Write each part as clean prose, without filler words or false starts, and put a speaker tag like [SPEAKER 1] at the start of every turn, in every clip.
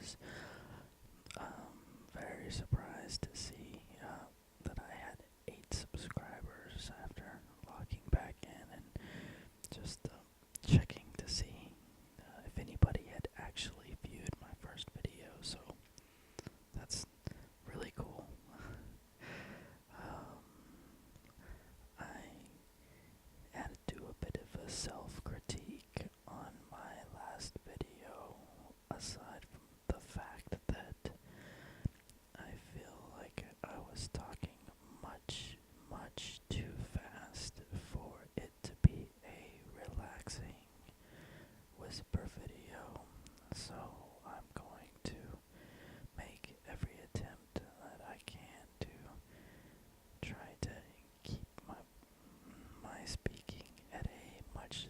[SPEAKER 1] was very surprised to see that I had 8 subscribers after logging back in and just checking to see if anybody had actually viewed my first video. So that's really cool. um, I had to do a bit of a self-critique on my last video, aside from the fact that I feel like I was talking much too fast for it to be a relaxing whisper video. So I'm going to make every attempt that I can to try to keep my speaking at a much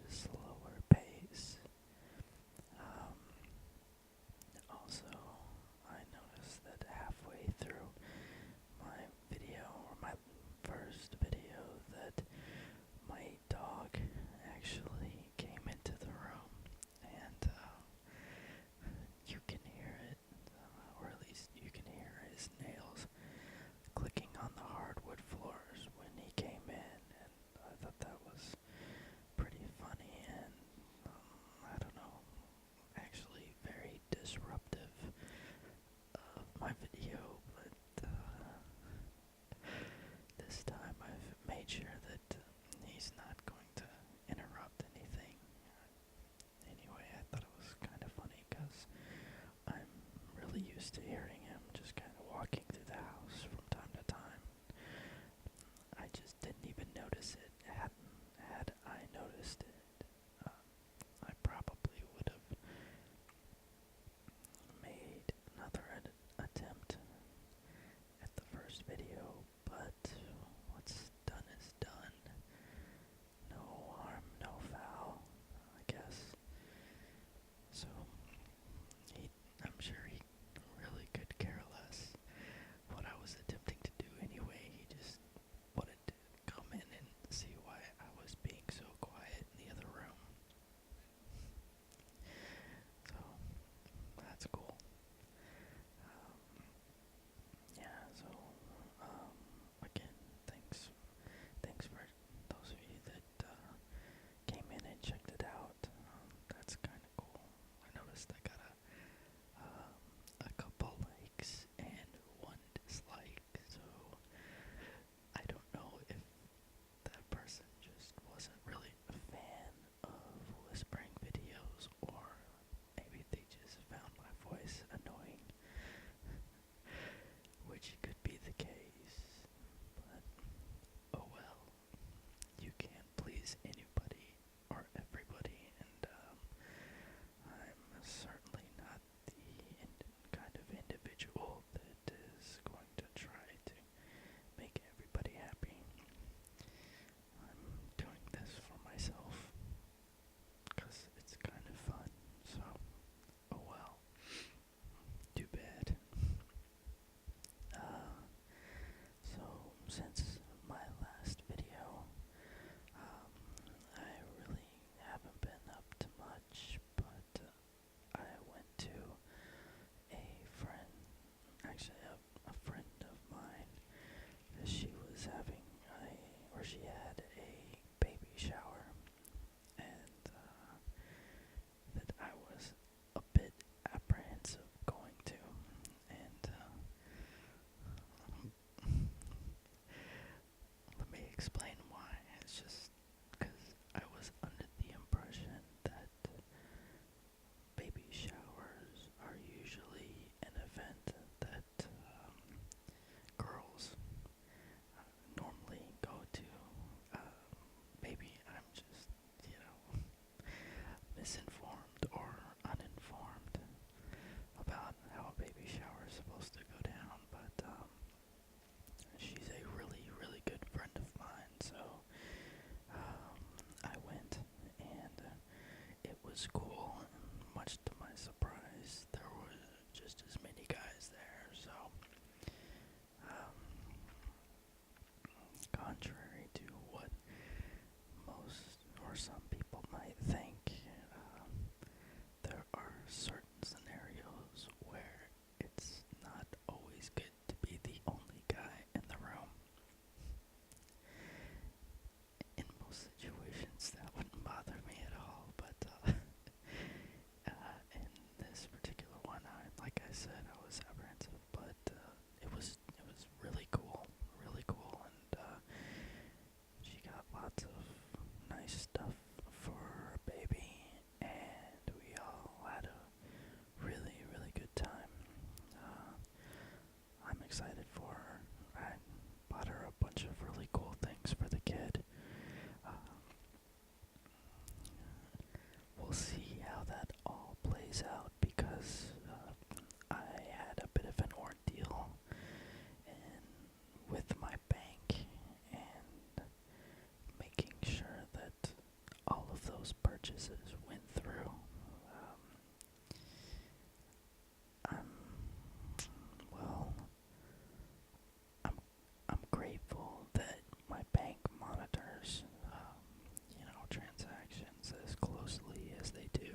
[SPEAKER 1] we'll see how that all plays out because I had a bit of an ordeal with my bank and making sure that all of those purchases went through. I'm well. I'm I'm grateful that my bank monitors, transactions as closely as they do.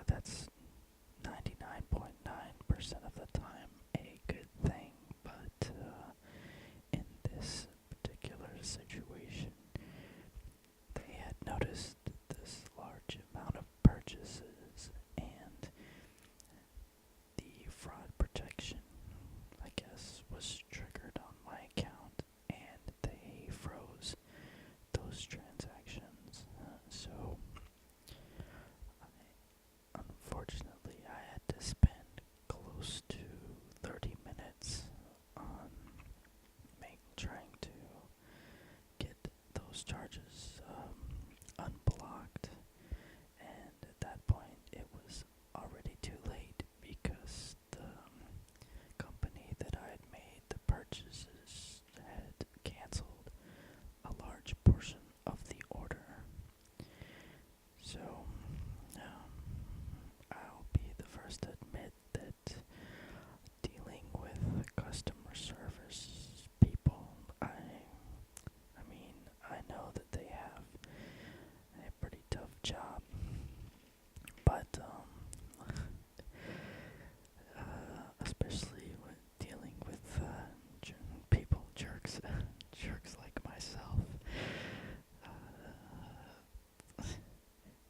[SPEAKER 1] That's 99.9% of the time a good thing, but in this particular situation, they had noticed this large amount of purchases and the fraud protection, I guess, was triggered on my account and they froze those transactions. So, unfortunately, I had to spend close to 30 minutes on trying to get those charges unblocked, and at that point it was already too late because the company that I had made the purchases had canceled a large portion of the order. So, I'll be the first to admit that dealing with customer service people, I mean, I know that they have a pretty tough job, but especially when dealing with people, jerks, jerks like myself,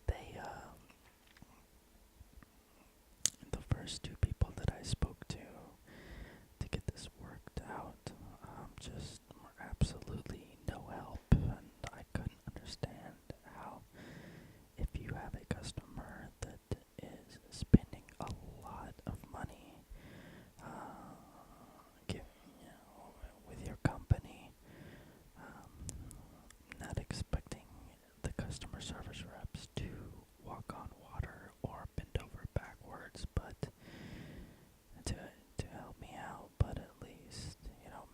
[SPEAKER 1] they the first two people that I spoke to get this worked out just were absolutely no help, and I couldn't understand how, if you have a customer that is spending a lot of money with your company, not expecting the customer service reps to walk on water or bend over backwards, but to help me out, but at least,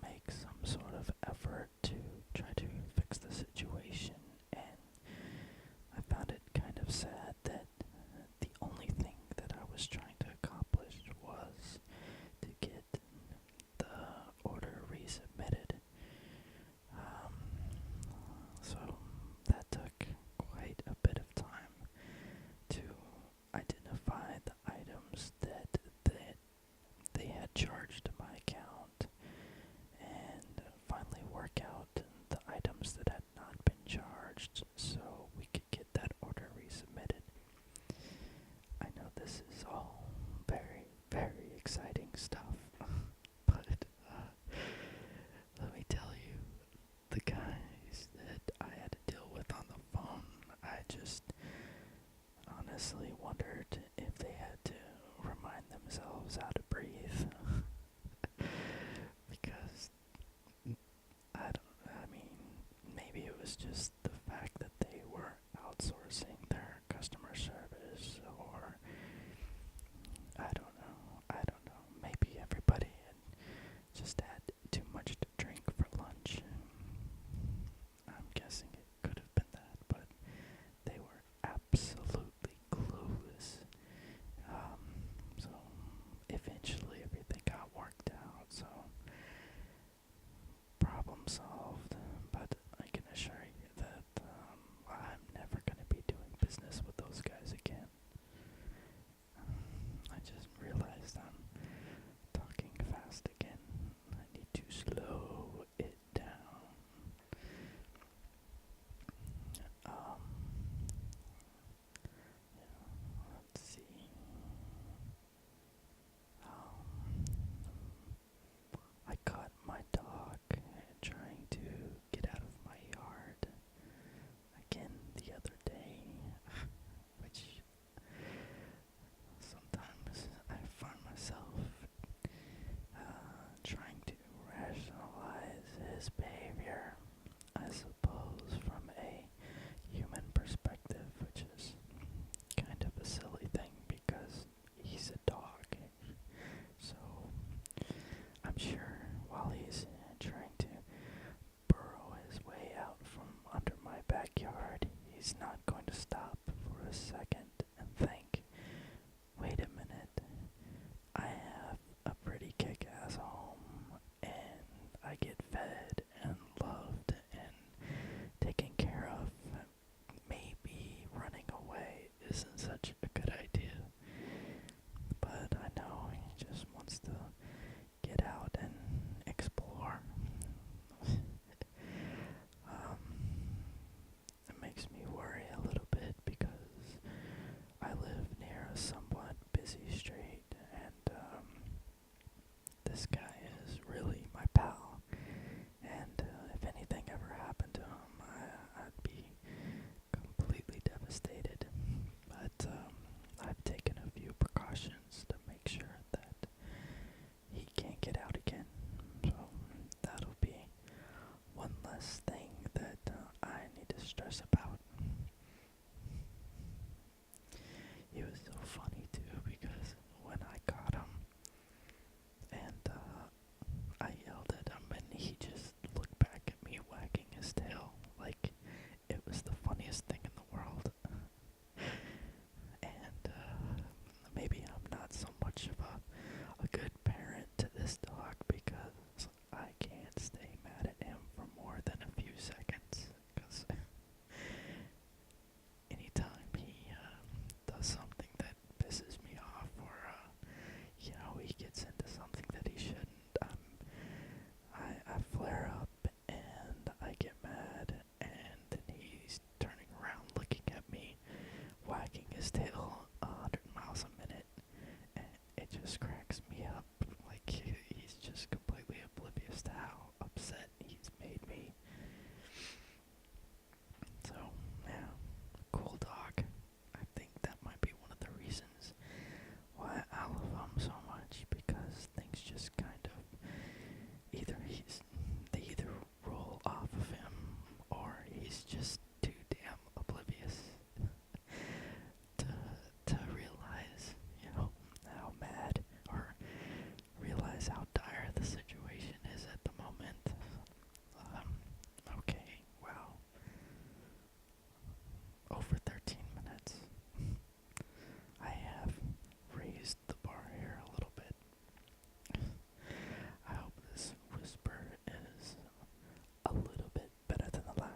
[SPEAKER 1] make some sort of effort to try to fix the situation. And I found it kind of sad that the only thing that I was trying to accomplish was to get the order resubmitted. So that took quite a bit of time to identify the items that they had charged to my account and finally work out the items that had not been charged so we could get that order resubmitted. I know this is all very, very exciting stuff, but let me tell you, the guys that I had to deal with on the phone, I just honestly wondered if they had to remind themselves how to breathe. Because I mean, maybe it was just the fact that they were outsourcing their customer service, or I don't know. Maybe everybody had just had too much to drink for lunch. I'm guessing it could have been that, but they were absolutely clueless. So eventually everything got worked out, so problem solved. But I can assure you that second and think, wait a minute, I have a pretty kick-ass home, and I get fed and loved and taken care of. Maybe running away isn't such a good idea. But I know he just wants to get out and explore. um, it makes me worry a little bit because I live near a somewhat busy street, and this guy is really my pal. And if anything ever happened to him, I'd be completely devastated. But I've taken a few precautions to make sure that he can't get out again. So that'll be one less thing that I need to stress about. He was so funny too because when I caught him and I yelled at him and he just looked back at me wagging his tail like it was the funniest thing in the world. And maybe I'm not so much of a good parent to this dog because I can't stay mad at him for more than a few seconds. Because anytime he does something that pisses me off, or he gets into something that he shouldn't, I flare up and I get mad, and then he's turning around looking at me, wagging his tail 100 miles a minute, and it just cracks me up. Like, he's just completely oblivious to how upset he's made me. So, yeah, cool dog. I think that might be one of the reasons why I love him so much, because things just kind of they either roll off of him, or he's just too damn oblivious to realize, how mad, or realize how dire the situation is at the moment. Okay, wow. Over 13 minutes. I have raised the bar here a little bit. I hope this whisper is a little bit better than the last.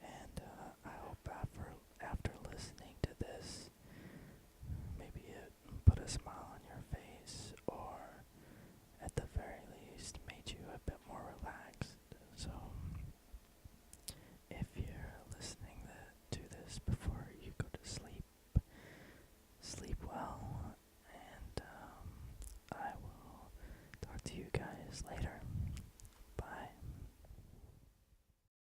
[SPEAKER 1] And I hope after listening to this, maybe it put a smile on your face, or at the very least made you a bit more relaxed. So if you're listening to this before you go to sleep, sleep well, and I will talk to you guys later.